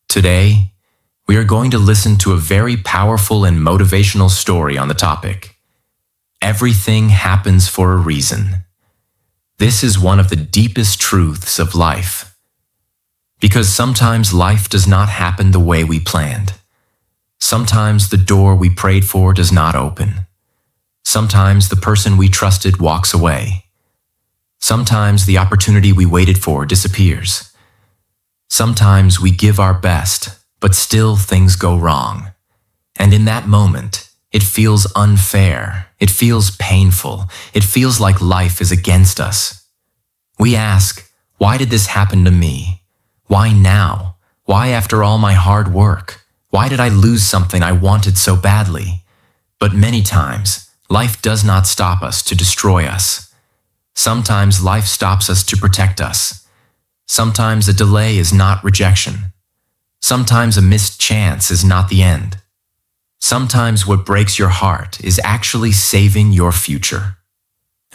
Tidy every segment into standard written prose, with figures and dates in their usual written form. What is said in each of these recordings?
Today, we are going to listen to a very powerful and motivational story on the topic. Everything happens for a reason. This is one of the deepest truths of life. Because sometimes life does not happen the way we planned. Sometimes the door we prayed for does not open. Sometimes the person we trusted walks away. Sometimes the opportunity we waited for disappears. Sometimes we give our best, but still things go wrong. And in that moment, it feels unfair. It feels painful. It feels like life is against us. We ask, why did this happen to me? Why now? Why after all my hard work? Why did I lose something I wanted so badly? But many times, life does not stop us to destroy us. Sometimes life stops us to protect us. Sometimes a delay is not rejection. Sometimes a missed chance is not the end. Sometimes what breaks your heart is actually saving your future.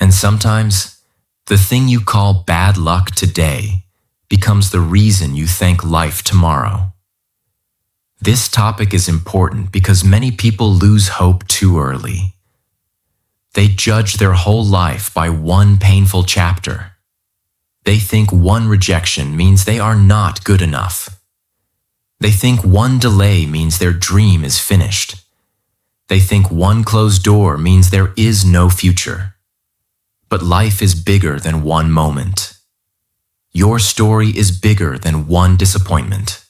And sometimes, the thing you call bad luck today becomes the reason you thank life tomorrow. This topic is important because many people lose hope too early. They judge their whole life by one painful chapter. They think one rejection means they are not good enough. They think one delay means their dream is finished. They think one closed door means there is no future. But life is bigger than one moment. Your story is bigger than one disappointment.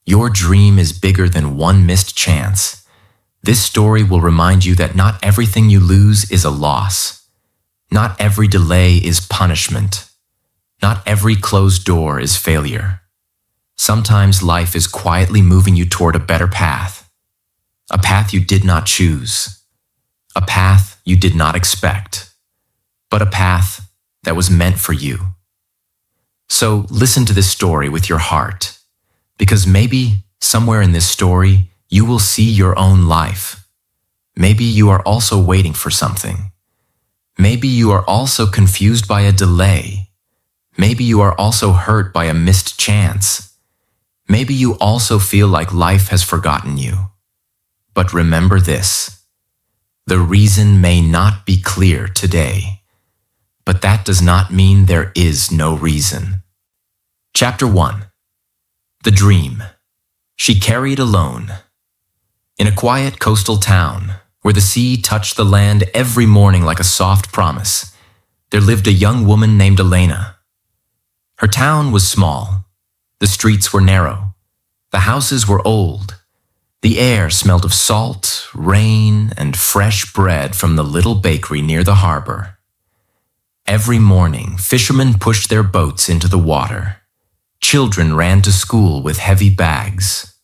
Your dream is bigger than one missed chance. This story will remind you that not everything you lose is a loss. Not every delay is punishment. Not every closed door is failure. Sometimes life is quietly moving you toward a better path. A path you did not choose. A path you did not expect. But a path that was meant for you. So listen to this story with your heart, because maybe somewhere in this story you will see your own life. Maybe you are also waiting for something. Maybe you are also confused by a delay. Maybe you are also hurt by a missed chance. Maybe you also feel like life has forgotten you. But remember this: the reason may not be clear today. But that does not mean there is no reason. Chapter 1. The Dream. She carried alone. In a quiet coastal town, where the sea touched the land every morning like a soft promise, there lived a young woman named Elena. Her town was small. The streets were narrow. The houses were old. The air smelled of salt, rain, and fresh bread from the little bakery near the harbor. Every morning, fishermen pushed their boats into the water. Children ran to school with heavy bags.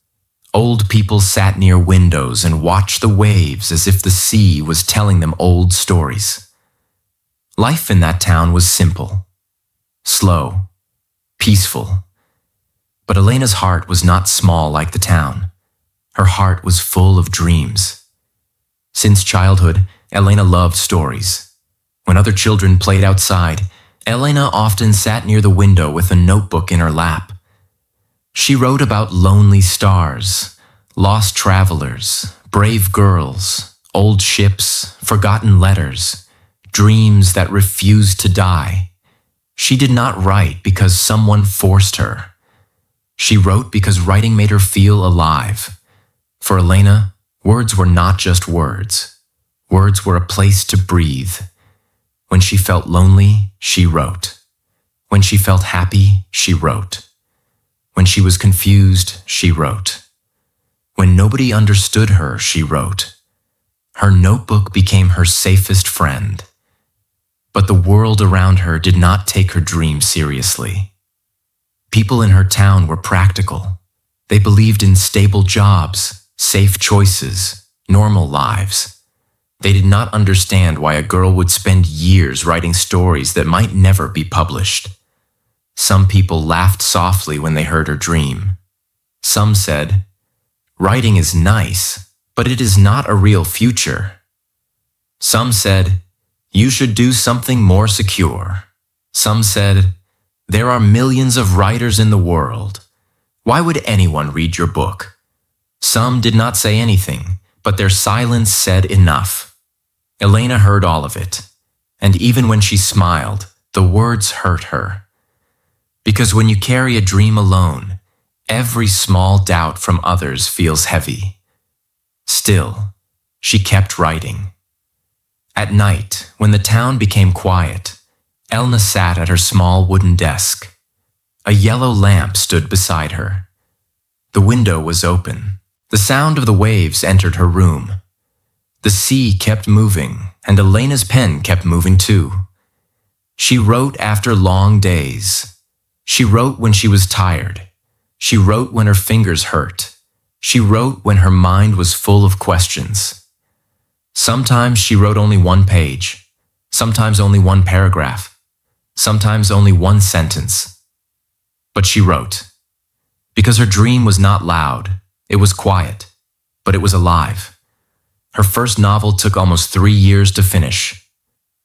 Old people sat near windows and watched the waves as if the sea was telling them old stories. Life in that town was simple, slow, peaceful. But Elena's heart was not small like the town. Her heart was full of dreams. Since childhood, Elena loved stories. When other children played outside, Elena often sat near the window with a notebook in her lap. She wrote about lonely stars, lost travelers, brave girls, old ships, forgotten letters, dreams that refused to die. She did not write because someone forced her. She wrote because writing made her feel alive. For Elena, words were not just words. Words were a place to breathe. When she felt lonely, she wrote. When she felt happy, she wrote. When she was confused, she wrote. When nobody understood her, she wrote. Her notebook became her safest friend. But the world around her did not take her dream seriously. People in her town were practical. They believed in stable jobs, safe choices, normal lives. They did not understand why a girl would spend years writing stories that might never be published. Some people laughed softly when they heard her dream. Some said, "Writing is nice, but it is not a real future." Some said, "You should do something more secure." Some said, "There are millions of writers in the world. Why would anyone read your book? Some did not say anything, but their silence said enough. Elena heard all of it, and even when she smiled, the words hurt her. Because when you carry a dream alone, every small doubt from others feels heavy. Still, she kept writing. At night, when the town became quiet, Elna sat at her small wooden desk. A yellow lamp stood beside her. The window was open. The sound of the waves entered her room. The sea kept moving, and Elena's pen kept moving too. She wrote after long days. She wrote when she was tired. She wrote when her fingers hurt. She wrote when her mind was full of questions. Sometimes she wrote only one page, sometimes only one paragraph, sometimes only one sentence. But she wrote. Because her dream was not loud, it was quiet, but it was alive. Her first novel took almost 3 years to finish.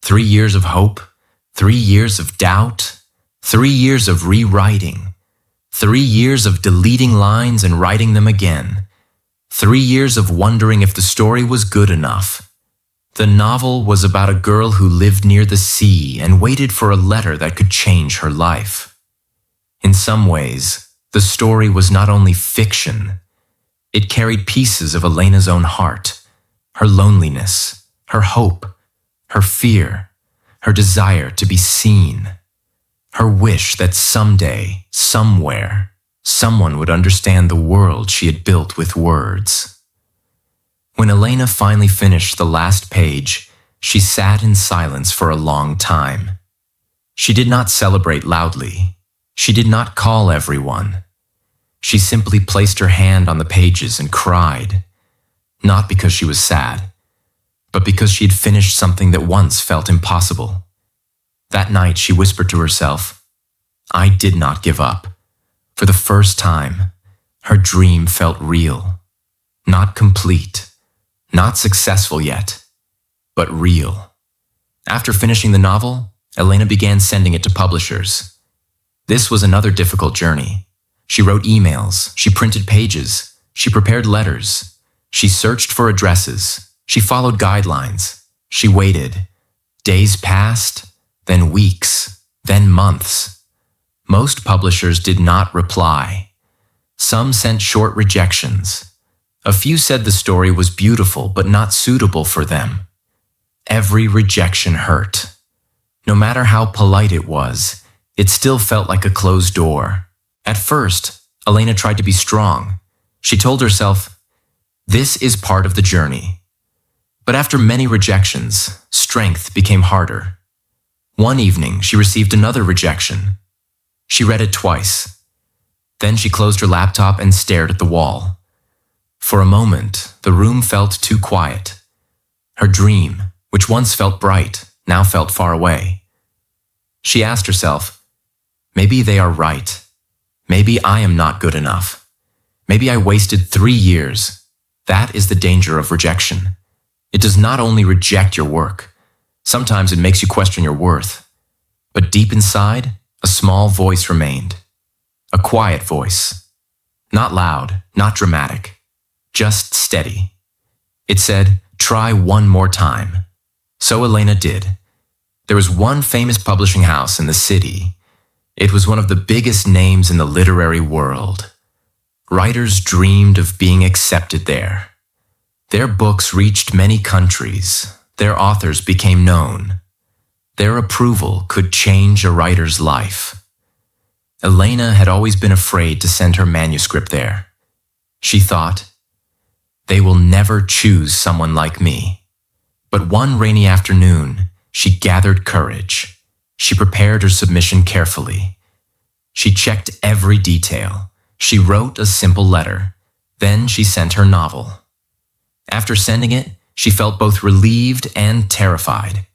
3 years of hope, 3 years of doubt, 3 years of rewriting, 3 years of deleting lines and writing them again, 3 years of wondering if the story was good enough. The novel was about a girl who lived near the sea and waited for a letter that could change her life. In some ways, the story was not only fiction, it carried pieces of Elena's own heart, her loneliness, her hope, her fear, her desire to be seen, her wish that someday, somewhere, someone would understand the world she had built with words. When Elena finally finished the last page, she sat in silence for a long time. She did not celebrate loudly. She did not call everyone. She simply placed her hand on the pages and cried, not because she was sad, but because she had finished something that once felt impossible. That night she whispered to herself, I did not give up. For the first time, her dream felt real, not complete, not successful yet, but real. After finishing the novel, Elena began sending it to publishers. This was another difficult journey. She wrote emails, she printed pages, she prepared letters, she searched for addresses, she followed guidelines, she waited. Days passed, then weeks, then months. Most publishers did not reply. Some sent short rejections. A few said the story was beautiful but not suitable for them. Every rejection hurt. No matter how polite it was, it still felt like a closed door. At first, Elena tried to be strong. She told herself, this is part of the journey. But after many rejections, strength became harder. One evening, she received another rejection. She read it twice. Then she closed her laptop and stared at the wall. For a moment, the room felt too quiet. Her dream, which once felt bright, now felt far away. She asked herself, maybe they are right. Maybe I am not good enough. Maybe I wasted 3 years. That is the danger of rejection. It does not only reject your work. Sometimes it makes you question your worth. But deep inside, a small voice remained. A quiet voice. Not loud, not dramatic. Just steady. It said, try one more time. So Elena did. There was one famous publishing house in the city. It was one of the biggest names in the literary world. Writers dreamed of being accepted there. Their books reached many countries. Their authors became known. Their approval could change a writer's life. Elena had always been afraid to send her manuscript there. She thought, they will never choose someone like me. But one rainy afternoon, she gathered courage. She prepared her submission carefully. She checked every detail. She wrote a simple letter. Then she sent her novel. After sending it, she felt both relieved and terrified.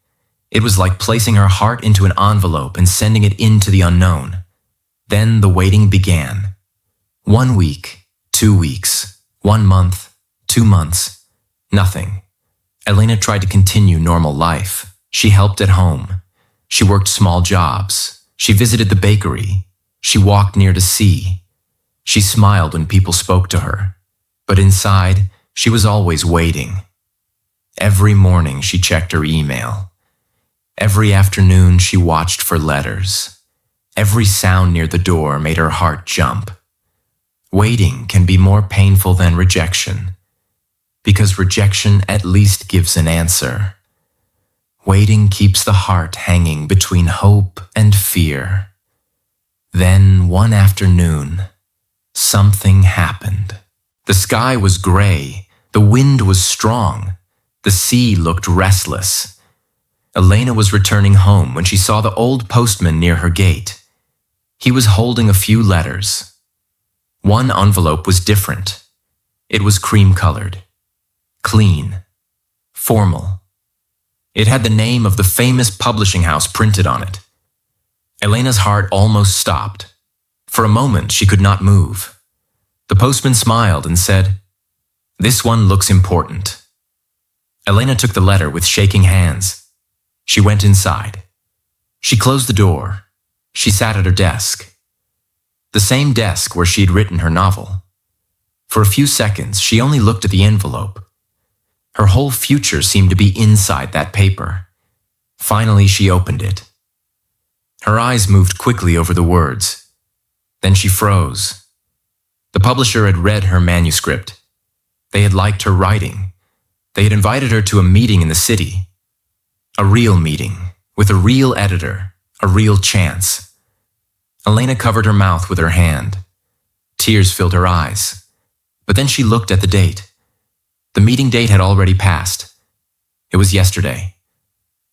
It was like placing her heart into an envelope and sending it into the unknown. Then the waiting began. 1 week, 2 weeks, 1 month, 2 months, nothing. Elena tried to continue normal life. She helped at home. She worked small jobs. She visited the bakery. She walked near the sea. She smiled when people spoke to her, but inside, she was always waiting. Every morning she checked her email. Every afternoon she watched for letters. Every sound near the door made her heart jump. Waiting can be more painful than rejection, because rejection at least gives an answer. Waiting keeps the heart hanging between hope and fear. Then, one afternoon, something happened. The sky was gray, the wind was strong, the sea looked restless. Elena was returning home when she saw the old postman near her gate. He was holding a few letters. One envelope was different. It was cream-colored, clean, formal. It had the name of the famous publishing house printed on it. Elena's heart almost stopped. For a moment, she could not move. The postman smiled and said, "This one looks important." Elena took the letter with shaking hands. She went inside. She closed the door. She sat at her desk. The same desk where she had written her novel. For a few seconds, she only looked at the envelope. Her whole future seemed to be inside that paper. Finally, she opened it. Her eyes moved quickly over the words. Then she froze. The publisher had read her manuscript. They had liked her writing. They had invited her to a meeting in the city. A real meeting, with a real editor, a real chance. Elena covered her mouth with her hand. Tears filled her eyes. But then she looked at the date. The meeting date had already passed. It was yesterday.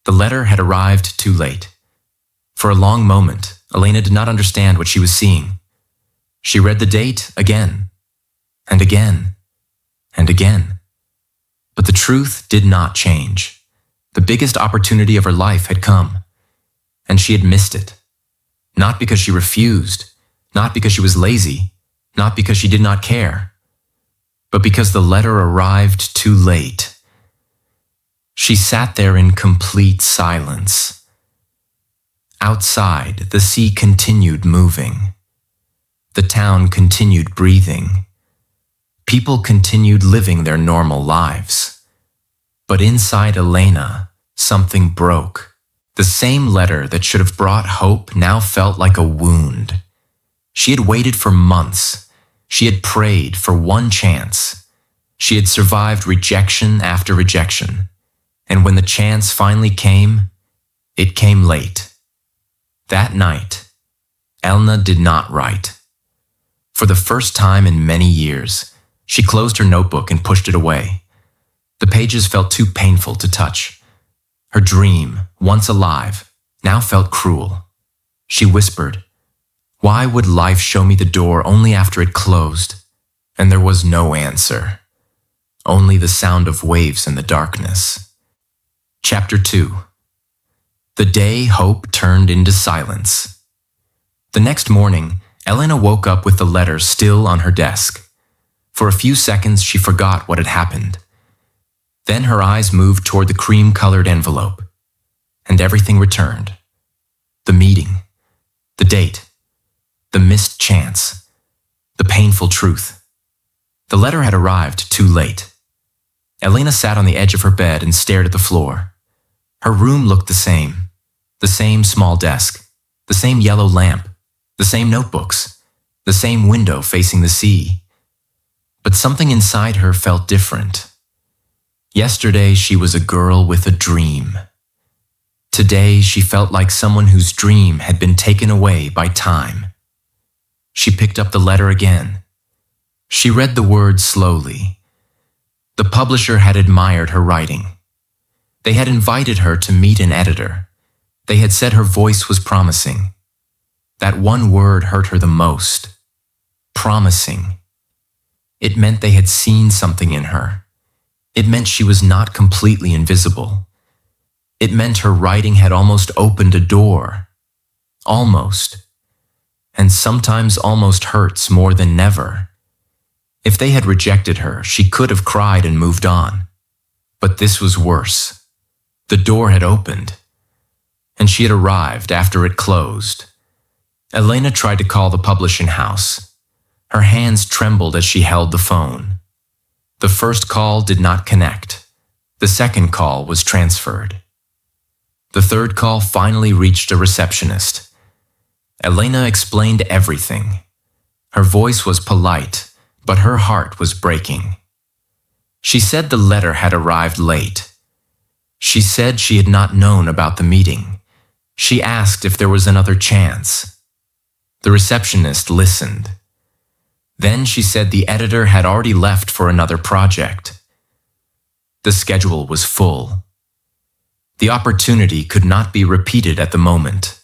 The letter had arrived too late. For a long moment, Elena did not understand what she was seeing. She read the date again, and again, and again. But the truth did not change. The biggest opportunity of her life had come, and she had missed it. Not because she refused, not because she was lazy, not because she did not care, but because the letter arrived too late. She sat there in complete silence. Outside, the sea continued moving. The town continued breathing. People continued living their normal lives. But inside Elena, something broke. The same letter that should have brought hope now felt like a wound. She had waited for months. She had prayed for one chance. She had survived rejection after rejection. And when the chance finally came, it came late. That night, Elena did not write. For the first time in many years, she closed her notebook and pushed it away. The pages felt too painful to touch. Her dream, once alive, now felt cruel. She whispered, "Why would life show me the door only after it closed?" And there was no answer. Only the sound of waves in the darkness. Chapter 2. The day hope turned into silence. The next morning, Elena woke up with the letter still on her desk. For a few seconds, she forgot what had happened. Then her eyes moved toward the cream-colored envelope, and everything returned. The meeting, the date, the missed chance, the painful truth. The letter had arrived too late. Elena sat on the edge of her bed and stared at the floor. Her room looked the same small desk, the same yellow lamp, the same notebooks, the same window facing the sea. But something inside her felt different. Yesterday, she was a girl with a dream. Today, she felt like someone whose dream had been taken away by time. She picked up the letter again. She read the words slowly. The publisher had admired her writing. They had invited her to meet an editor. They had said her voice was promising. That one word hurt her the most. Promising. It meant they had seen something in her. It meant she was not completely invisible. It meant her writing had almost opened a door. Almost. And sometimes almost hurts more than never. If they had rejected her, she could have cried and moved on. But this was worse. The door had opened, and she had arrived after it closed. Elena tried to call the publishing house. Her hands trembled as she held the phone. The first call did not connect. The second call was transferred. The third call finally reached a receptionist. Elena explained everything. Her voice was polite, but her heart was breaking. She said the letter had arrived late. She said she had not known about the meeting. She asked if there was another chance. The receptionist listened. Then she said the editor had already left for another project. The schedule was full. The opportunity could not be repeated at the moment.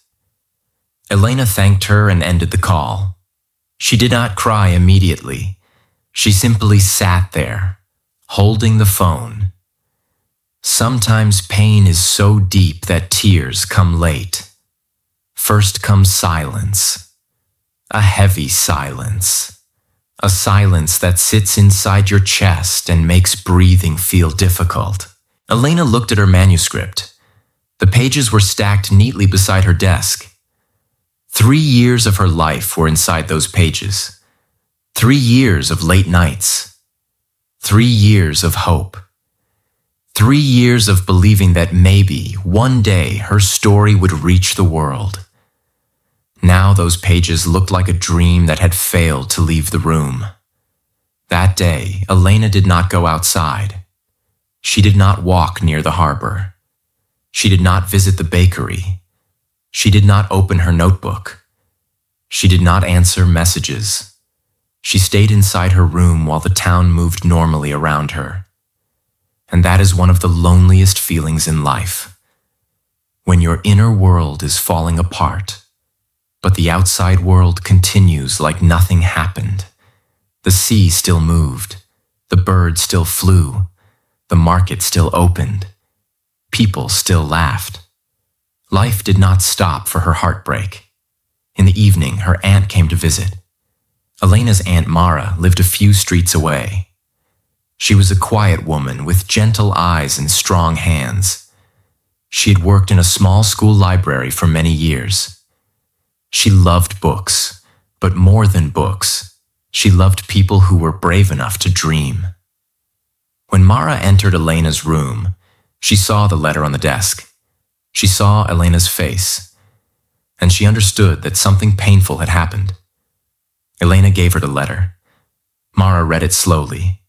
Elena thanked her and ended the call. She did not cry immediately. She simply sat there, holding the phone. Sometimes pain is so deep that tears come late. First comes silence, a heavy silence, a silence that sits inside your chest and makes breathing feel difficult. Elena looked at her manuscript. The pages were stacked neatly beside her desk. 3 years of her life were inside those pages. 3 years of late nights. 3 years of hope. 3 years of believing that maybe one day her story would reach the world. Now those pages looked like a dream that had failed to leave the room. That day, Elena did not go outside. She did not walk near the harbor. She did not visit the bakery. She did not open her notebook. She did not answer messages. She stayed inside her room while the town moved normally around her. And that is one of the loneliest feelings in life. When your inner world is falling apart, but the outside world continues like nothing happened. The sea still moved. The birds still flew. The market still opened. People still laughed. Life did not stop for her heartbreak. In the evening, her aunt came to visit. Elena's Aunt Mara lived a few streets away. She was a quiet woman with gentle eyes and strong hands. She had worked in a small school library for many years. She loved books, but more than books, she loved people who were brave enough to dream. When Mara entered Elena's room, she saw the letter on the desk. She saw Elena's face, and she understood that something painful had happened. Elena gave her the letter. Mara read it slowly.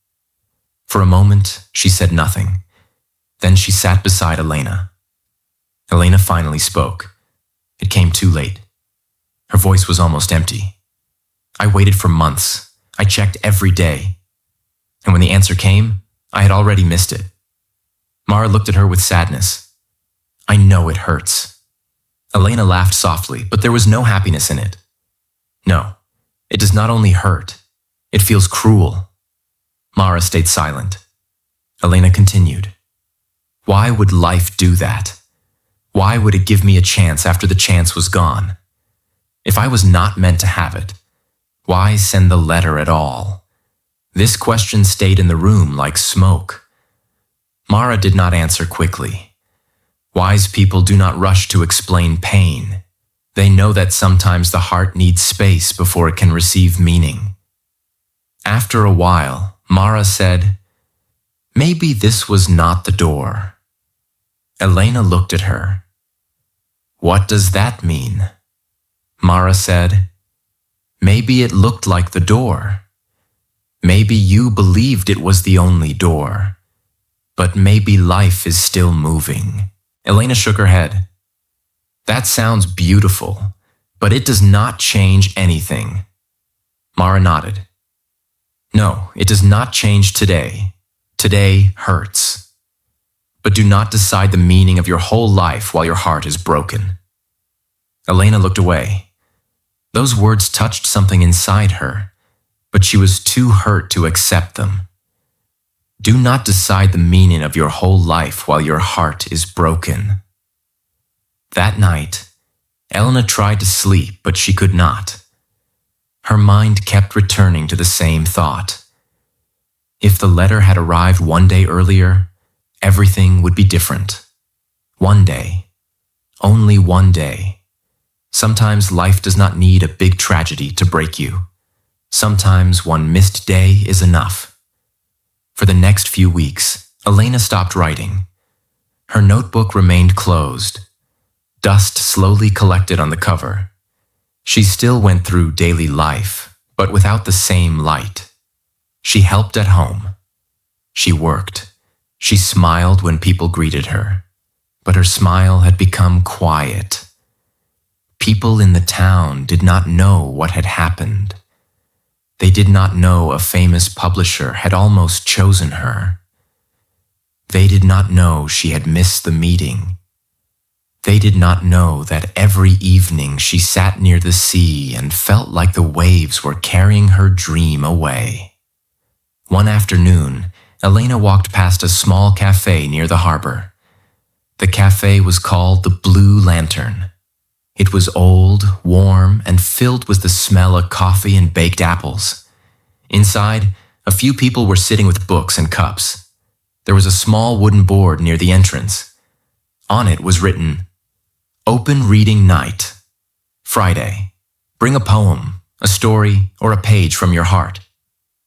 For a moment, she said nothing. Then she sat beside Elena. Elena finally spoke. It came too late. Her voice was almost empty. I waited for months. I checked every day. And when the answer came, I had already missed it. Mara looked at her with sadness. I know it hurts. Elena laughed softly, but there was no happiness in it. No, it does not only hurt. It feels cruel. Mara stayed silent. Elena continued. Why would life do that? Why would it give me a chance after the chance was gone? If I was not meant to have it, why send the letter at all? This question stayed in the room like smoke. Mara did not answer quickly. Wise people do not rush to explain pain. They know that sometimes the heart needs space before it can receive meaning. After a while, Mara said, Maybe this was not the door. Elena looked at her. What does that mean? Mara said, Maybe it looked like the door. Maybe you believed it was the only door. But maybe life is still moving. Elena shook her head. That sounds beautiful, but it does not change anything. Mara nodded. No, it does not change today. Today hurts. But do not decide the meaning of your whole life while your heart is broken. Elena looked away. Those words touched something inside her, but she was too hurt to accept them. Do not decide the meaning of your whole life while your heart is broken. That night, Elena tried to sleep, but she could not. Her mind kept returning to the same thought. If the letter had arrived one day earlier, everything would be different. One day. Only one day. Sometimes life does not need a big tragedy to break you. Sometimes one missed day is enough. For the next few weeks, Elena stopped writing. Her notebook remained closed. Dust slowly collected on the cover. She still went through daily life, but without the same light. She helped at home. She worked. She smiled when people greeted her. But her smile had become quiet. People in the town did not know what had happened. They did not know a famous publisher had almost chosen her. They did not know she had missed the meeting. They did not know that every evening she sat near the sea and felt like the waves were carrying her dream away. One afternoon, Elena walked past a small cafe near the harbor. The cafe was called the Blue Lantern. It was old, warm, and filled with the smell of coffee and baked apples. Inside, a few people were sitting with books and cups. There was a small wooden board near the entrance. On it was written, "Open Reading Night. Friday. Bring a poem, a story, or a page from your heart."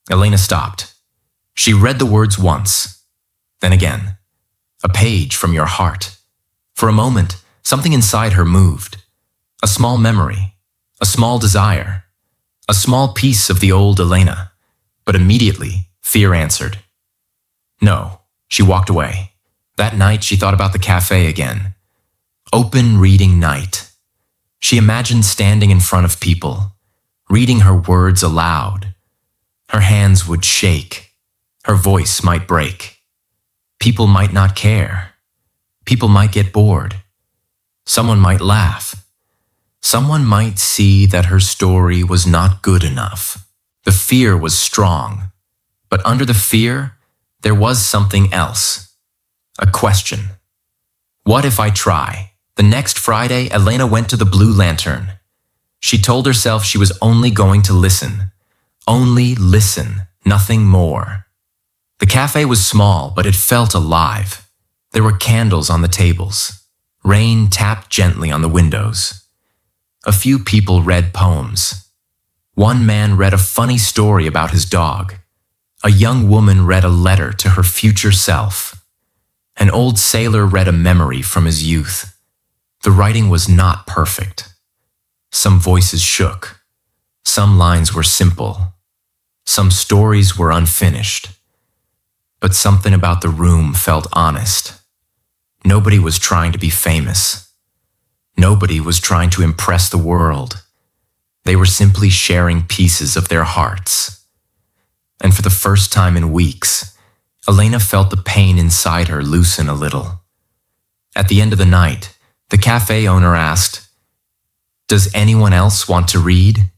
Elena stopped. She read the words once, then again. A page from your heart. For a moment, something inside her moved. A small memory, a small desire, a small piece of the old Elena. But immediately, fear answered. No, she walked away. That night, she thought about the cafe again. Open Reading Night. She imagined standing in front of people, reading her words aloud. Her hands would shake. Her voice might break. People might not care. People might get bored. Someone might laugh. Someone might see that her story was not good enough. The fear was strong, but under the fear, there was something else. A question. What if I try? The next Friday, Elena went to the Blue Lantern. She told herself she was only going to listen. Only listen, nothing more. The cafe was small, but it felt alive. There were candles on the tables. Rain tapped gently on the windows. A few people read poems. One man read a funny story about his dog. A young woman read a letter to her future self. An old sailor read a memory from his youth. The writing was not perfect. Some voices shook. Some lines were simple. Some stories were unfinished. But something about the room felt honest. Nobody was trying to be famous. Nobody was trying to impress the world. They were simply sharing pieces of their hearts. And for the first time in weeks, Elena felt the pain inside her loosen a little. At the end of the night, the cafe owner asked, "Does anyone else want to read?"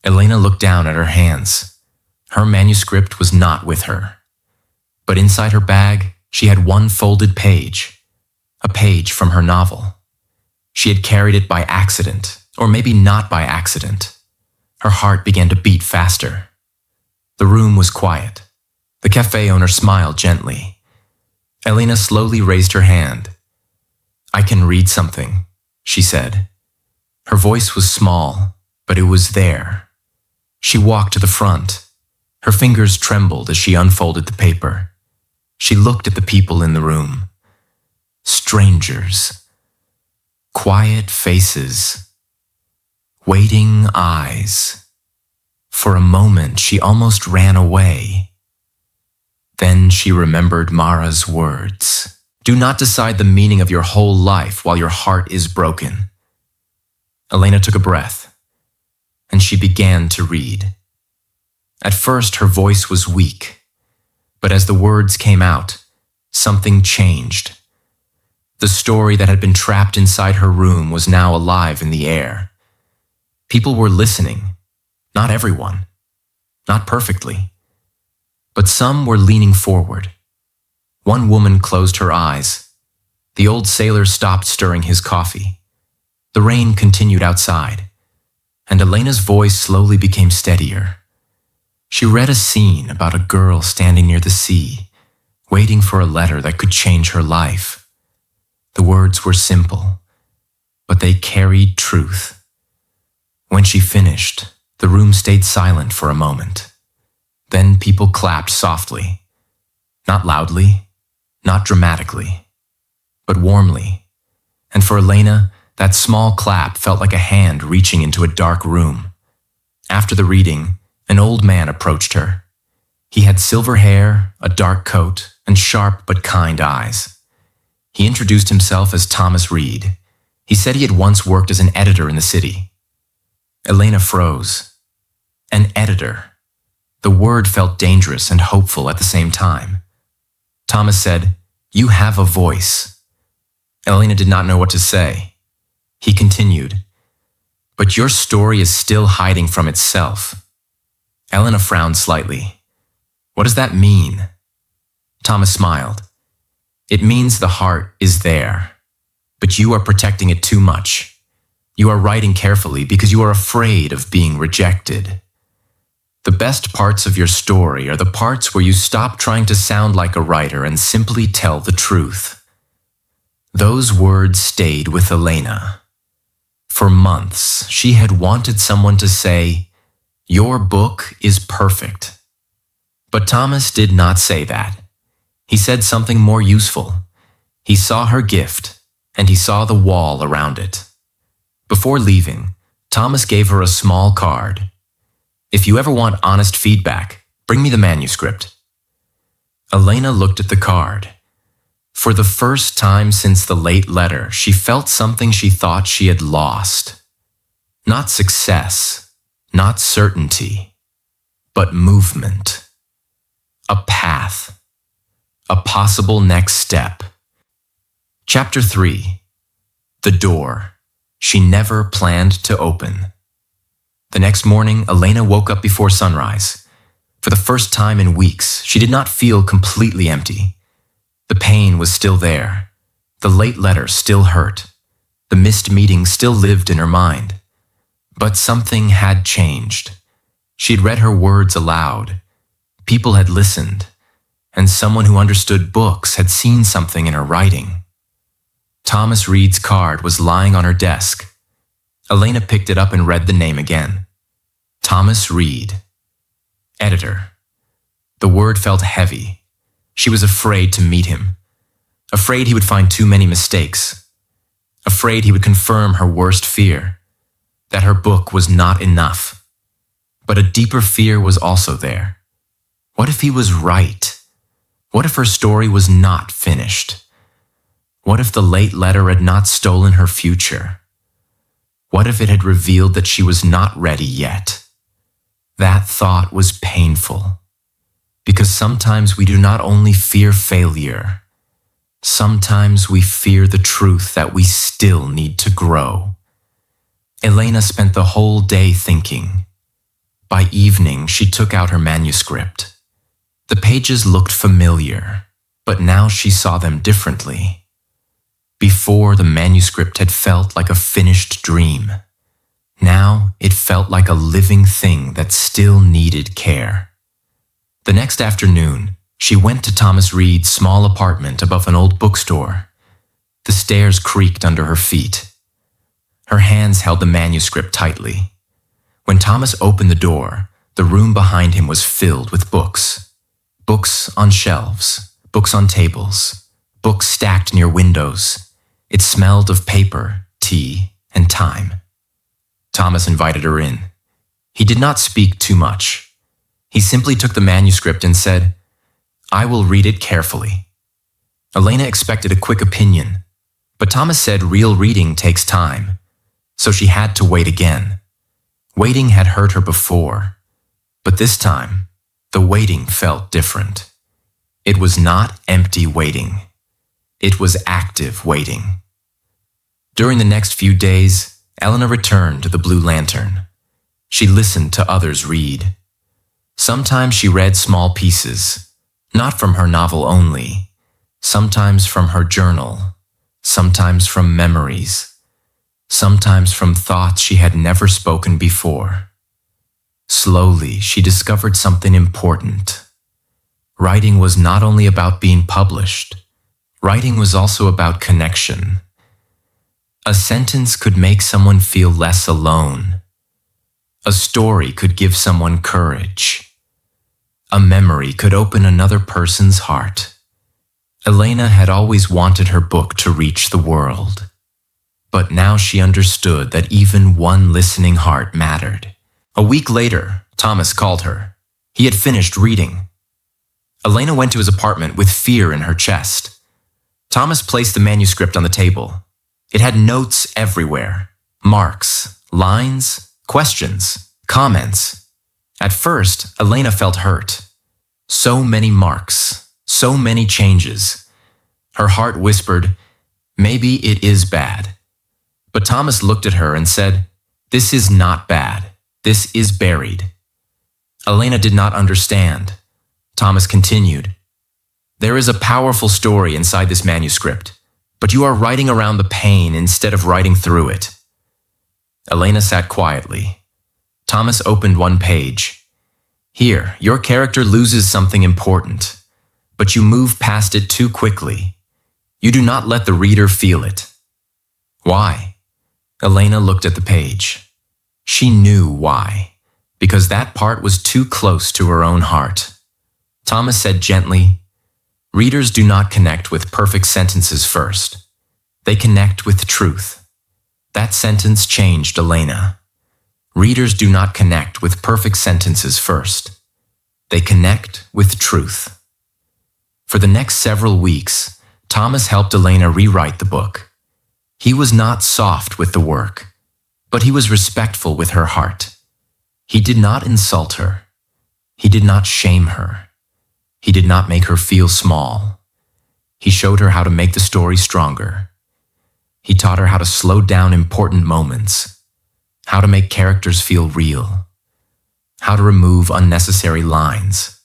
Elena looked down at her hands. Her manuscript was not with her. But inside her bag, she had one folded page, a page from her novel. She had carried it by accident, or maybe not by accident. Her heart began to beat faster. The room was quiet. The cafe owner smiled gently. Elena slowly raised her hand. "I can read something," she said. Her voice was small, but it was there. She walked to the front. Her fingers trembled as she unfolded the paper. She looked at the people in the room. Strangers. Quiet faces. Waiting eyes. For a moment, she almost ran away. Then she remembered Mara's words. Do not decide the meaning of your whole life while your heart is broken. Elena took a breath, and she began to read. At first, her voice was weak, but as the words came out, something changed. The story that had been trapped inside her room was now alive in the air. People were listening. Not everyone. Not perfectly. But some were leaning forward. One woman closed her eyes. The old sailor stopped stirring his coffee. The rain continued outside, and Elena's voice slowly became steadier. She read a scene about a girl standing near the sea, waiting for a letter that could change her life. The words were simple, but they carried truth. When she finished, The room stayed silent for a moment. Then people clapped softly. Not loudly, not dramatically, but warmly. And for Elena, that small clap felt like a hand reaching into a dark room. After the reading, an old man approached her. He had silver hair, a dark coat, and sharp but kind eyes. He introduced himself as Thomas Reed. He said he had once worked as an editor in the city. Elena froze. An editor. The word felt dangerous and hopeful at the same time. Thomas said, "You have a voice." Elena did not know what to say. He continued, "But your story is still hiding from itself." Elena frowned slightly. "What does that mean?" Thomas smiled. "It means the heart is there, but you are protecting it too much. You are writing carefully because you are afraid of being rejected. The best parts of your story are the parts where you stop trying to sound like a writer and simply tell the truth." Those words stayed with Elena. For months, she had wanted someone to say, "Your book is perfect." But Thomas did not say that. He said something more useful. He saw her gift, and he saw the wall around it. Before leaving, Thomas gave her a small card. "If you ever want honest feedback, bring me the manuscript." Elena looked at the card. For the first time since the late letter, she felt something she thought she had lost. Not success, not certainty, but movement. A path. A possible next step. Chapter 3. The door she never planned to open. The next morning, Elena woke up before sunrise. For the first time in weeks, she did not feel completely empty. The pain was still there. The late letter still hurt. The missed meeting still lived in her mind. But something had changed. She had read her words aloud. People had listened, and someone who understood books had seen something in her writing. Thomas Reed's card was lying on her desk. Elena picked it up and read the name again. Thomas Reed. Editor. The word felt heavy. She was afraid to meet him. Afraid he would find too many mistakes. Afraid he would confirm her worst fear, that her book was not enough. But a deeper fear was also there. What if he was right? What if her story was not finished? What if the late letter had not stolen her future? What if it had revealed that she was not ready yet? That thought was painful. Because sometimes we do not only fear failure, sometimes we fear the truth that we still need to grow. Elena spent the whole day thinking. By evening, she took out her manuscript. The pages looked familiar, but now she saw them differently. Before, the manuscript had felt like a finished dream. Now, it felt like a living thing that still needed care. The next afternoon, she went to Thomas Reed's small apartment above an old bookstore. The stairs creaked under her feet. Her hands held the manuscript tightly. When Thomas opened the door, the room behind him was filled with books. Books on shelves, books on tables, books stacked near windows. It smelled of paper, tea, and time. Thomas invited her in. He did not speak too much. He simply took the manuscript and said, "I will read it carefully." Elena expected a quick opinion, but Thomas said real reading takes time, so she had to wait again. Waiting had hurt her before, but this time, the waiting felt different. It was not empty waiting. It was active waiting. During the next few days, Elena returned to the Blue Lantern. She listened to others read. Sometimes she read small pieces, not from her novel only, sometimes from her journal, sometimes from memories, sometimes from thoughts she had never spoken before. Slowly, she discovered something important. Writing was not only about being published, writing was also about connection. A sentence could make someone feel less alone. A story could give someone courage. A memory could open another person's heart. Elena had always wanted her book to reach the world. But now she understood that even one listening heart mattered. A week later, Thomas called her. He had finished reading. Elena went to his apartment with fear in her chest. Thomas placed the manuscript on the table. It had notes everywhere. Marks, lines, questions, comments. At first, Elena felt hurt. So many marks, so many changes. Her heart whispered, maybe it is bad. But Thomas looked at her and said, this is not bad. This is buried. Elena did not understand. Thomas continued, there is a powerful story inside this manuscript, but you are writing around the pain instead of writing through it. Elena sat quietly. Thomas opened one page. Here, your character loses something important, but you move past it too quickly. You do not let the reader feel it. Why? Elena looked at the page. She knew why, because that part was too close to her own heart. Thomas said gently, readers do not connect with perfect sentences first. They connect with truth. That sentence changed Elena. Readers do not connect with perfect sentences first. They connect with truth. For the next several weeks, Thomas helped Elena rewrite the book. He was not soft with the work, but he was respectful with her heart. He did not insult her. He did not shame her. He did not make her feel small. He showed her how to make the story stronger. He taught her how to slow down important moments, how to make characters feel real, how to remove unnecessary lines,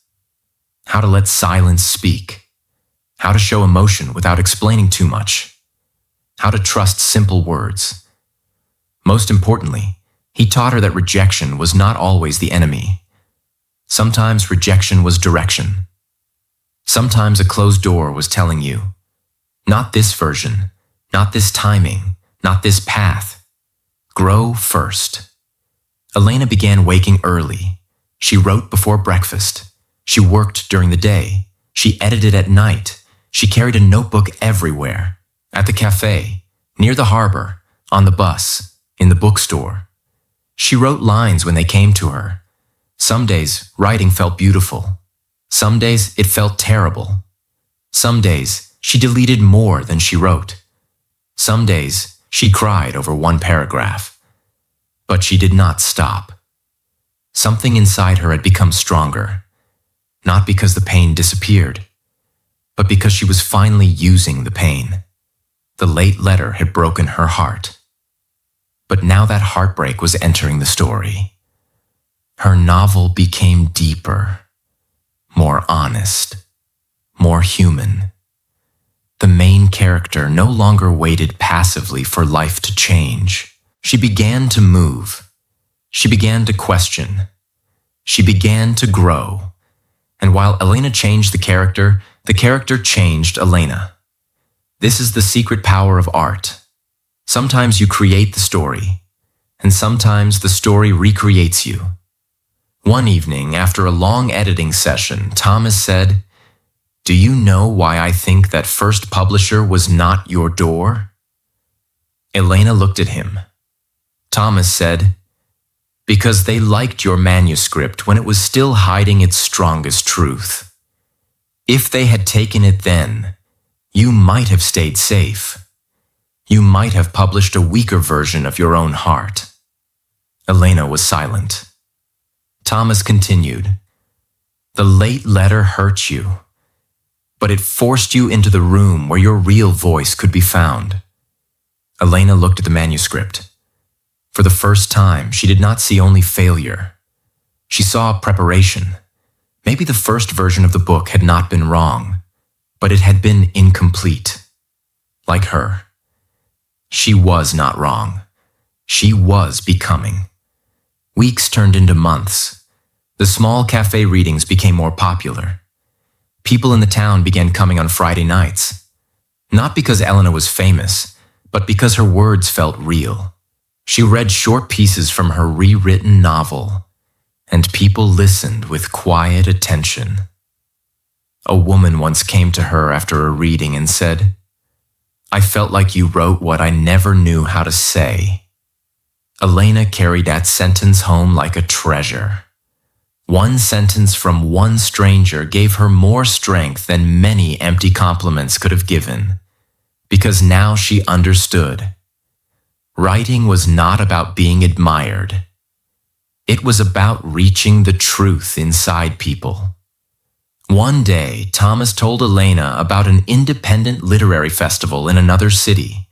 how to let silence speak, how to show emotion without explaining too much, how to trust simple words. Most importantly, he taught her that rejection was not always the enemy. Sometimes rejection was direction. Sometimes a closed door was telling you, not this version, not this timing, not this path. Grow first. Elena began waking early. She wrote before breakfast. She worked during the day. She edited at night. She carried a notebook everywhere. At the cafe, near the harbor, on the bus, in the bookstore. She wrote lines when they came to her. Some days, writing felt beautiful. Some days, it felt terrible. Some days, she deleted more than she wrote. Some days, she cried over one paragraph. But she did not stop. Something inside her had become stronger, not because the pain disappeared, but because she was finally using the pain. The late letter had broken her heart. But now that heartbreak was entering the story. Her novel became deeper, more honest, more human. The main character no longer waited passively for life to change. She began to move. She began to question. She began to grow. And while Elena changed the character changed Elena. This is the secret power of art. Sometimes you create the story, and sometimes the story recreates you. One evening, after a long editing session, Thomas said, "Do you know why I think that first publisher was not your door?" Elena looked at him. Thomas said, "Because they liked your manuscript when it was still hiding its strongest truth. If they had taken it then, you might have stayed safe. You might have published a weaker version of your own heart." Elena was silent. Thomas continued, "The late letter hurt you, but it forced you into the room where your real voice could be found." Elena looked at the manuscript. For the first time, she did not see only failure. She saw preparation. Maybe the first version of the book had not been wrong, but it had been incomplete. Like her. She was not wrong. She was becoming. Weeks turned into months. The small cafe readings became more popular. People in the town began coming on Friday nights. Not because Elena was famous, but because her words felt real. She read short pieces from her rewritten novel, and people listened with quiet attention. A woman once came to her after a reading and said, "I felt like you wrote what I never knew how to say." Elena carried that sentence home like a treasure. One sentence from one stranger gave her more strength than many empty compliments could have given, because now she understood. Writing was not about being admired. It was about reaching the truth inside people. One day, Thomas told Elena about an independent literary festival in another city.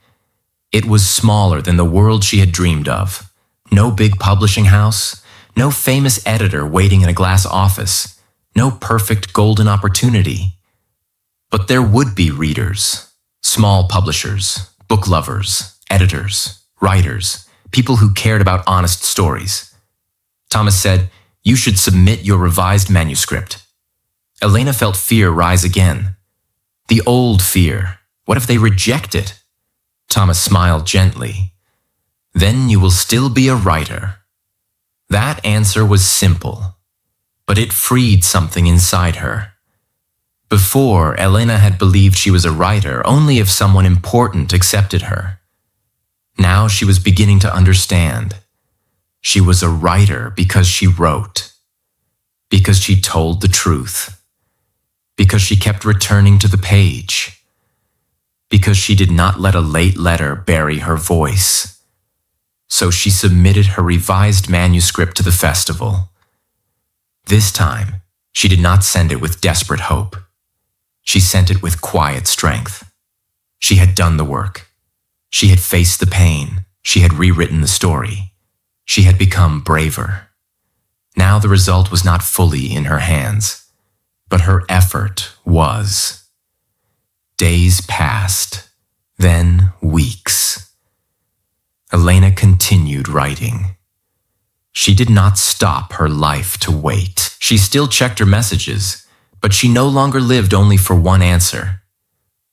It was smaller than the world she had dreamed of. No big publishing house, no famous editor waiting in a glass office, no perfect golden opportunity. But there would be readers, small publishers, book lovers, editors, writers, people who cared about honest stories. Thomas said, "You should submit your revised manuscript." Elena felt fear rise again. The old fear. What if they reject it? Thomas smiled gently. "Then you will still be a writer." That answer was simple, but it freed something inside her. Before, Elena had believed she was a writer only if someone important accepted her. Now she was beginning to understand. She was a writer because she wrote, because she told the truth, because she kept returning to the page, because she did not let a late letter bury her voice. So she submitted her revised manuscript to the festival. This time, she did not send it with desperate hope. She sent it with quiet strength. She had done the work. She had faced the pain. She had rewritten the story. She had become braver. Now the result was not fully in her hands, but her effort was. Days passed, then weeks. Elena continued writing. She did not stop her life to wait. She still checked her messages, but she no longer lived only for one answer.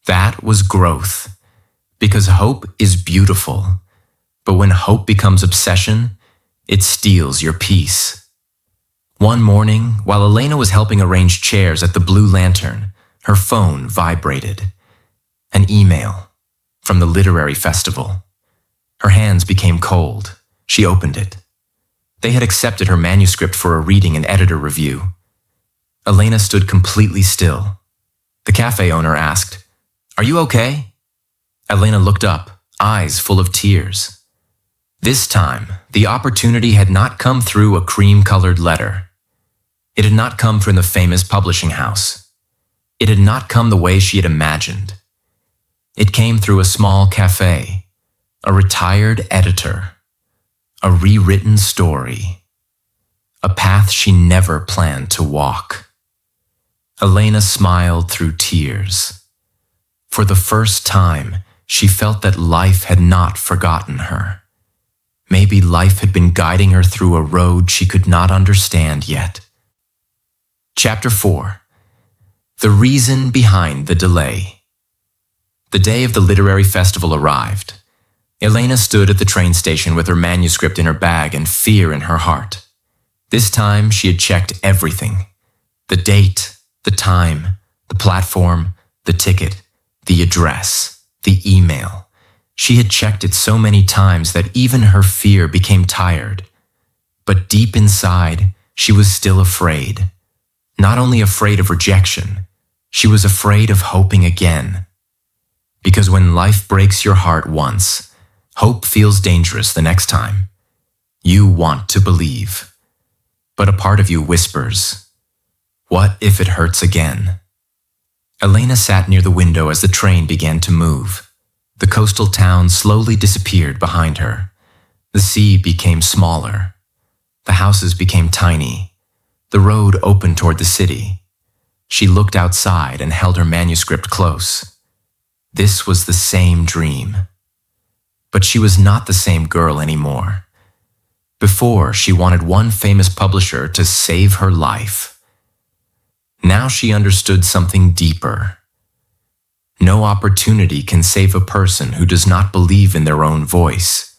That was growth, because hope is beautiful, but when hope becomes obsession, it steals your peace. One morning, while Elena was helping arrange chairs at the Blue Lantern, her phone vibrated. An email from the literary festival. Her hands became cold. She opened it. They had accepted her manuscript for a reading and editor review. Elena stood completely still. The cafe owner asked, "Are you okay?" Elena looked up, eyes full of tears. This time, the opportunity had not come through a cream-colored letter. It had not come from the famous publishing house. It had not come the way she had imagined. It came through a small cafe, a retired editor, a rewritten story, a path she never planned to walk. Elena smiled through tears. For the first time, she felt that life had not forgotten her. Maybe life had been guiding her through a road she could not understand yet. Chapter 4. The reason behind the delay. The day of the literary festival arrived. Elena stood at the train station with her manuscript in her bag and fear in her heart. This time she had checked everything. The date, the time, the platform, the ticket, the address, the email. She had checked it so many times that even her fear became tired. But deep inside, she was still afraid. Not only afraid of rejection, she was afraid of hoping again. Because when life breaks your heart once, hope feels dangerous the next time. You want to believe. But a part of you whispers, "What if it hurts again?" Elena sat near the window as the train began to move. The coastal town slowly disappeared behind her. The sea became smaller. The houses became tiny. The road opened toward the city. She looked outside and held her manuscript close. This was the same dream. But she was not the same girl anymore. Before, she wanted one famous publisher to save her life. Now she understood something deeper. No opportunity can save a person who does not believe in their own voice.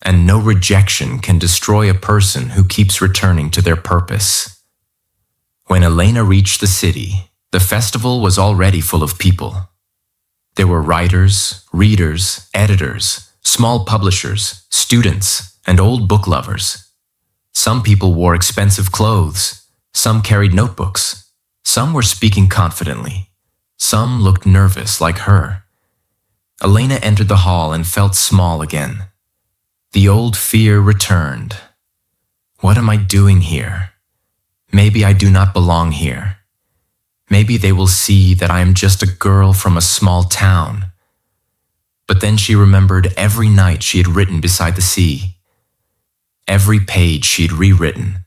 and no rejection can destroy a person who keeps returning to their purpose. When Elena reached the city, the festival was already full of people. There were writers, readers, editors, small publishers, students, and old book lovers. Some people wore expensive clothes, some carried notebooks, some were speaking confidently, some looked nervous like her. Elena entered the hall and felt small again. The old fear returned. What am I doing here? Maybe I do not belong here. Maybe they will see that I am just a girl from a small town. But then she remembered every night she had written beside the sea, every page she had rewritten,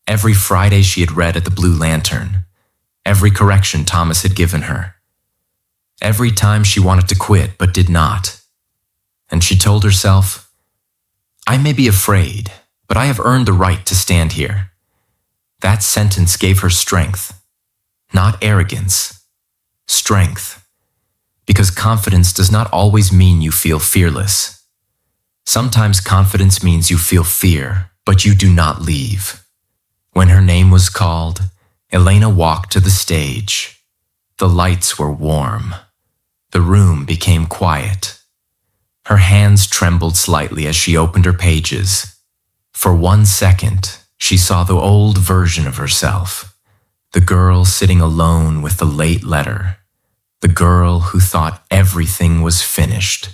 every Friday she had read at the Blue Lantern, every correction Thomas had given her, every time she wanted to quit but did not. And she told herself, I may be afraid, but I have earned the right to stand here. That sentence gave her strength, not arrogance, strength. Because confidence does not always mean you feel fearless. Sometimes confidence means you feel fear, but you do not leave. When her name was called, Elena walked to the stage. The lights were warm. The room became quiet. Her hands trembled slightly as she opened her pages. For 1 second, she saw the old version of herself, the girl sitting alone with the late letter. The girl who thought everything was finished.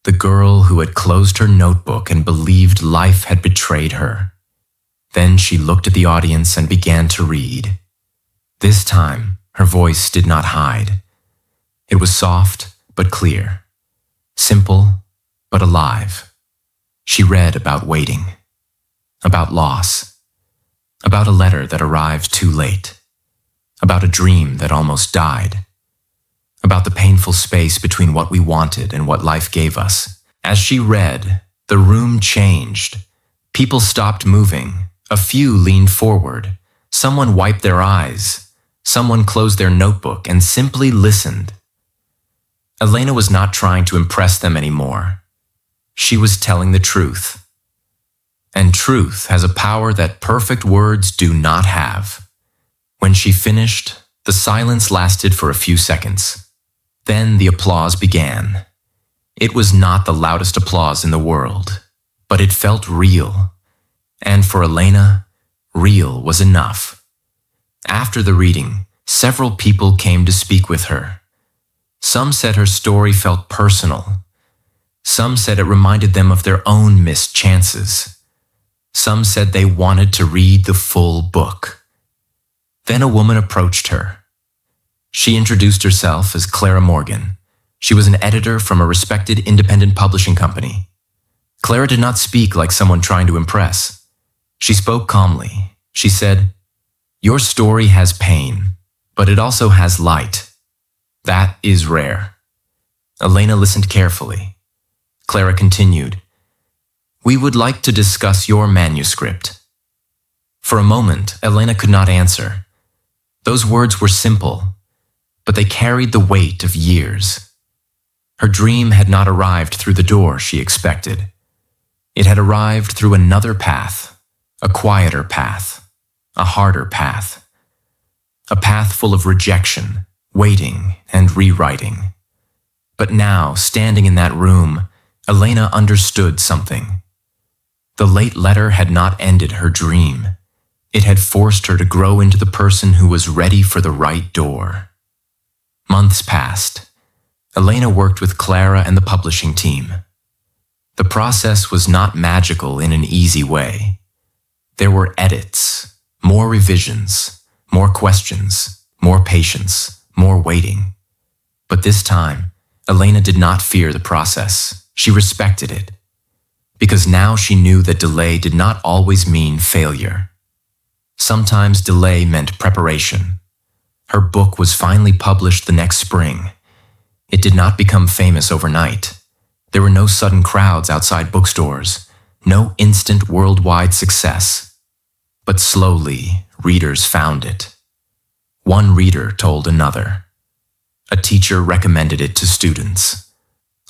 The girl who had closed her notebook and believed life had betrayed her. Then she looked at the audience and began to read. This time, her voice did not hide. It was soft but clear, simple but alive. She read about waiting, about loss, about a letter that arrived too late, about a dream that almost died, about the painful space between what we wanted and what life gave us. As she read, the room changed. People stopped moving. A few leaned forward. Someone wiped their eyes. Someone closed their notebook and simply listened. Elena was not trying to impress them anymore. She was telling the truth. And truth has a power that perfect words do not have. When she finished, the silence lasted for a few seconds. Then the applause began. It was not the loudest applause in the world, but it felt real. And for Elena, real was enough. After the reading, several people came to speak with her. Some said her story felt personal. Some said it reminded them of their own missed chances. Some said they wanted to read the full book. Then a woman approached her. She introduced herself as Clara Morgan. She was an editor from a respected independent publishing company. Clara did not speak like someone trying to impress. She spoke calmly. She said, "Your story has pain, but it also has light. That is rare." Elena listened carefully. Clara continued, "We would like to discuss your manuscript." For a moment, Elena could not answer. Those words were simple, but they carried the weight of years. Her dream had not arrived through the door she expected. It had arrived through another path, a quieter path, a harder path. A path full of rejection, waiting, and rewriting. But now, standing in that room, Elena understood something. The late letter had not ended her dream. It had forced her to grow into the person who was ready for the right door. Months passed. Elena worked with Clara and the publishing team. The process was not magical in an easy way. There were edits, more revisions, more questions, more patience, more waiting. But this time, Elena did not fear the process. She respected it. Because now she knew that delay did not always mean failure. Sometimes delay meant preparation. Her book was finally published the next spring. It did not become famous overnight. There were no sudden crowds outside bookstores, no instant worldwide success. But slowly, readers found it. One reader told another. A teacher recommended it to students.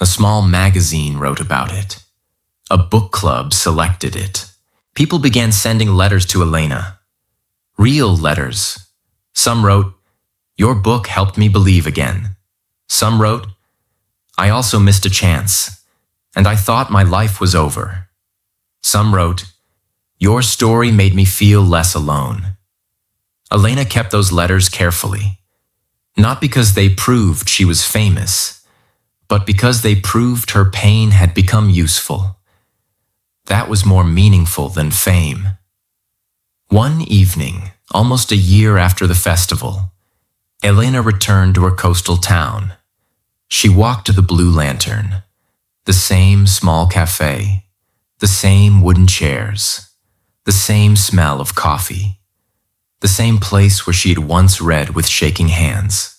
A small magazine wrote about it. A book club selected it. People began sending letters to Elena. Real letters. Some wrote, "Your book helped me believe again." Some wrote, "I also missed a chance, and I thought my life was over." Some wrote, "Your story made me feel less alone." Elena kept those letters carefully, not because they proved she was famous, but because they proved her pain had become useful. That was more meaningful than fame. One evening, almost a year after the festival, Elena returned to her coastal town. She walked to the Blue Lantern, the same small cafe, the same wooden chairs, the same smell of coffee, the same place where she had once read with shaking hands.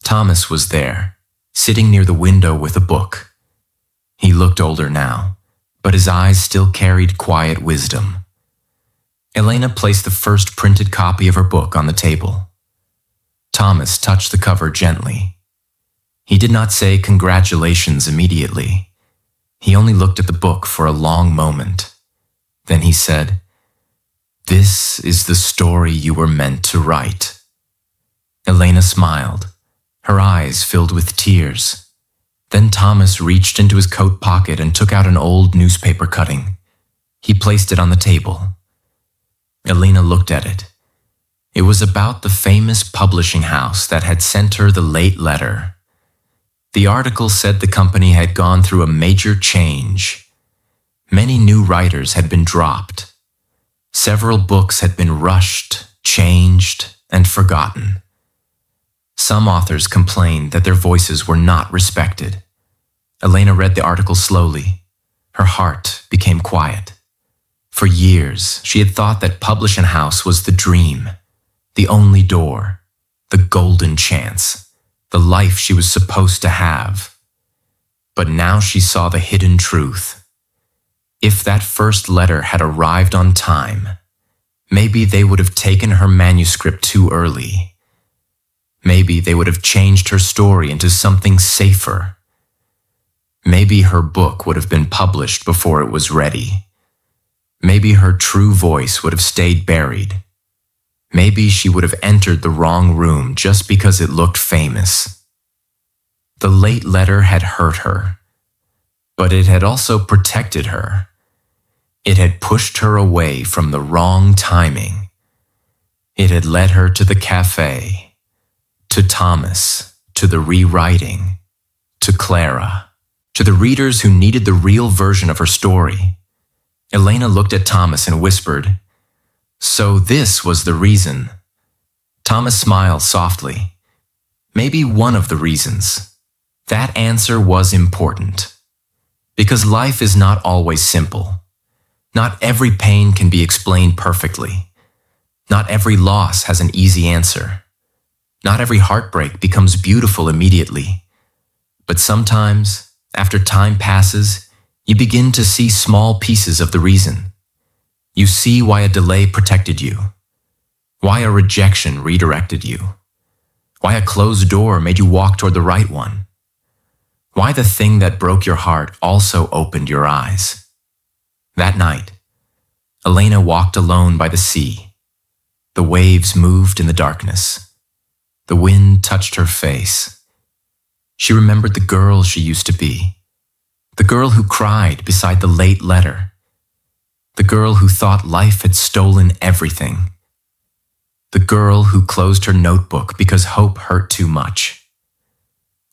Thomas was there, sitting near the window with a book. He looked older now, but his eyes still carried quiet wisdom. Elena placed the first printed copy of her book on the table. Thomas touched the cover gently. He did not say congratulations immediately. He only looked at the book for a long moment. Then he said, "This is the story you were meant to write." Elena smiled, her eyes filled with tears. Then Thomas reached into his coat pocket and took out an old newspaper cutting. He placed it on the table. Elena looked at it. It was about the famous publishing house that had sent her the late letter. The article said the company had gone through a major change. Many new writers had been dropped. Several books had been rushed, changed, and forgotten. Some authors complained that their voices were not respected. Elena read the article slowly. Her heart became quiet. For years, she had thought that publishing house was the dream, the only door, the golden chance, the life she was supposed to have. But now she saw the hidden truth. If that first letter had arrived on time, maybe they would have taken her manuscript too early. Maybe they would have changed her story into something safer. Maybe her book would have been published before it was ready. Maybe her true voice would have stayed buried. Maybe she would have entered the wrong room just because it looked famous. The late letter had hurt her, but it had also protected her. It had pushed her away from the wrong timing. It had led her to the cafe, to Thomas, to the rewriting, to Clara, to the readers who needed the real version of her story. Elena looked at Thomas and whispered, "So this was the reason." Thomas smiled softly. Maybe one of the reasons. That answer was important. Because life is not always simple. Not every pain can be explained perfectly. Not every loss has an easy answer. Not every heartbreak becomes beautiful immediately. But sometimes, after time passes, you begin to see small pieces of the reason. You see why a delay protected you, why a rejection redirected you, why a closed door made you walk toward the right one, why the thing that broke your heart also opened your eyes. That night, Elena walked alone by the sea. The waves moved in the darkness. The wind touched her face. She remembered the girl she used to be, the girl who cried beside the late letter, the girl who thought life had stolen everything, the girl who closed her notebook because hope hurt too much.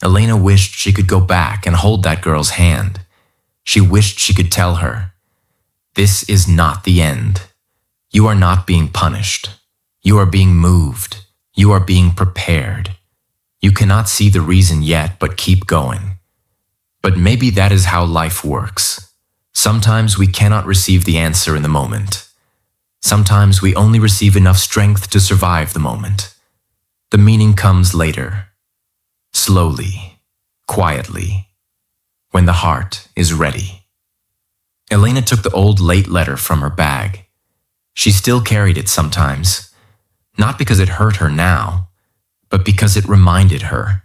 Elena wished she could go back and hold that girl's hand. She wished she could tell her, "This is not the end. You are not being punished. You are being moved. You are being prepared. You cannot see the reason yet, but keep going." But maybe that is how life works. Sometimes we cannot receive the answer in the moment. Sometimes we only receive enough strength to survive the moment. The meaning comes later, slowly, quietly, when the heart is ready. Elena took the old late letter from her bag. She still carried it sometimes. Not because it hurt her now, but because it reminded her.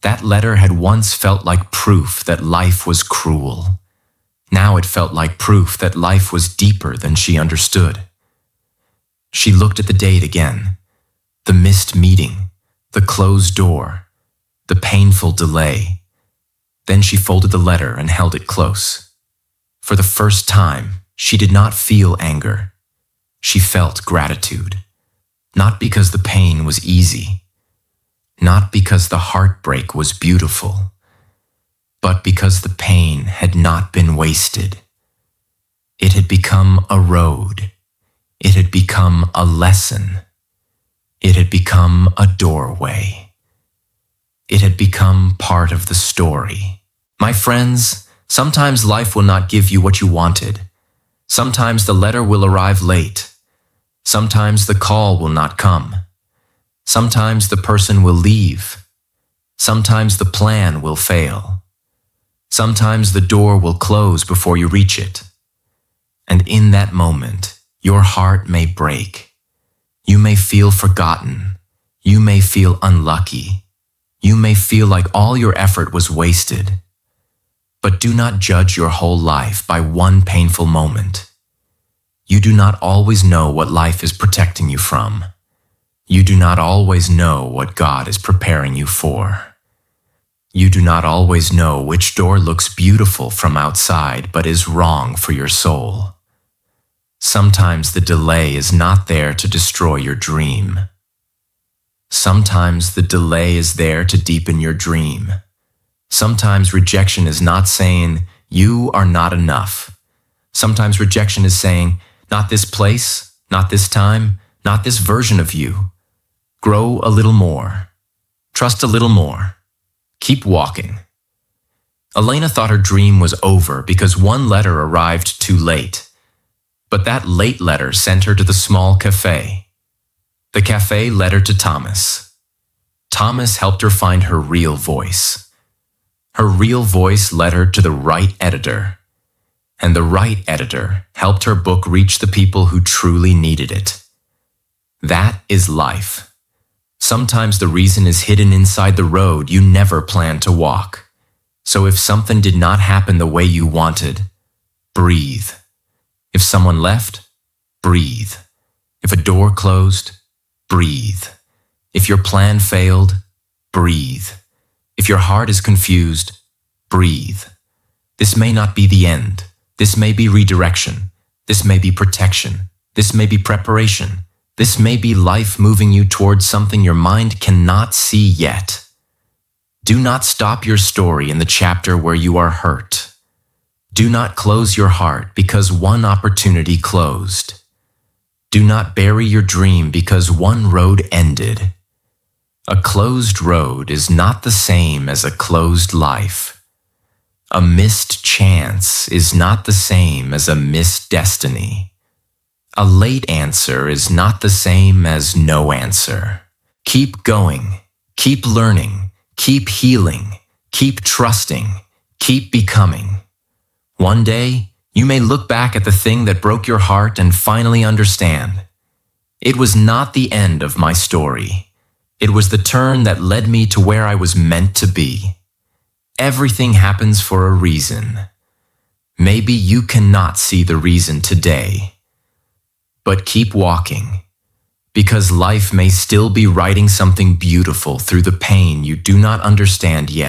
That letter had once felt like proof that life was cruel. Now it felt like proof that life was deeper than she understood. She looked at the date again, the missed meeting, the closed door, the painful delay. Then she folded the letter and held it close. For the first time, she did not feel anger. She felt gratitude, not because the pain was easy, not because the heartbreak was beautiful, but because the pain had not been wasted. It had become a road. It had become a lesson. It had become a doorway. It had become part of the story. My friends, sometimes life will not give you what you wanted. Sometimes the letter will arrive late. Sometimes the call will not come. Sometimes the person will leave. Sometimes the plan will fail. Sometimes the door will close before you reach it. And in that moment, your heart may break. You may feel forgotten. You may feel unlucky. You may feel like all your effort was wasted. But do not judge your whole life by one painful moment. You do not always know what life is protecting you from. You do not always know what God is preparing you for. You do not always know which door looks beautiful from outside but is wrong for your soul. Sometimes the delay is not there to destroy your dream. Sometimes the delay is there to deepen your dream. Sometimes rejection is not saying, you are not enough. Sometimes rejection is saying, not this place, not this time, not this version of you. Grow a little more. Trust a little more. Keep walking. Elena thought her dream was over because one letter arrived too late. But that late letter sent her to the small cafe. The cafe led her to Thomas. Thomas helped her find her real voice. Her real voice led her to the right editor. And the right editor helped her book reach the people who truly needed it. That is life. Sometimes the reason is hidden inside the road you never planned to walk. So if something did not happen the way you wanted, breathe. If someone left, breathe. If a door closed, breathe. If your plan failed, breathe. If your heart is confused, breathe. This may not be the end. This may be redirection. This may be protection. This may be preparation. This may be life moving you towards something your mind cannot see yet. Do not stop your story in the chapter where you are hurt. Do not close your heart because one opportunity closed. Do not bury your dream because one road ended. A closed road is not the same as a closed life. A missed chance is not the same as a missed destiny. A late answer is not the same as no answer. Keep going, keep learning, keep healing, keep trusting, keep becoming. One day, you may look back at the thing that broke your heart and finally understand. It was not the end of my story. It was the turn that led me to where I was meant to be. Everything happens for a reason. Maybe you cannot see the reason today, but keep walking, because life may still be writing something beautiful through the pain you do not understand yet.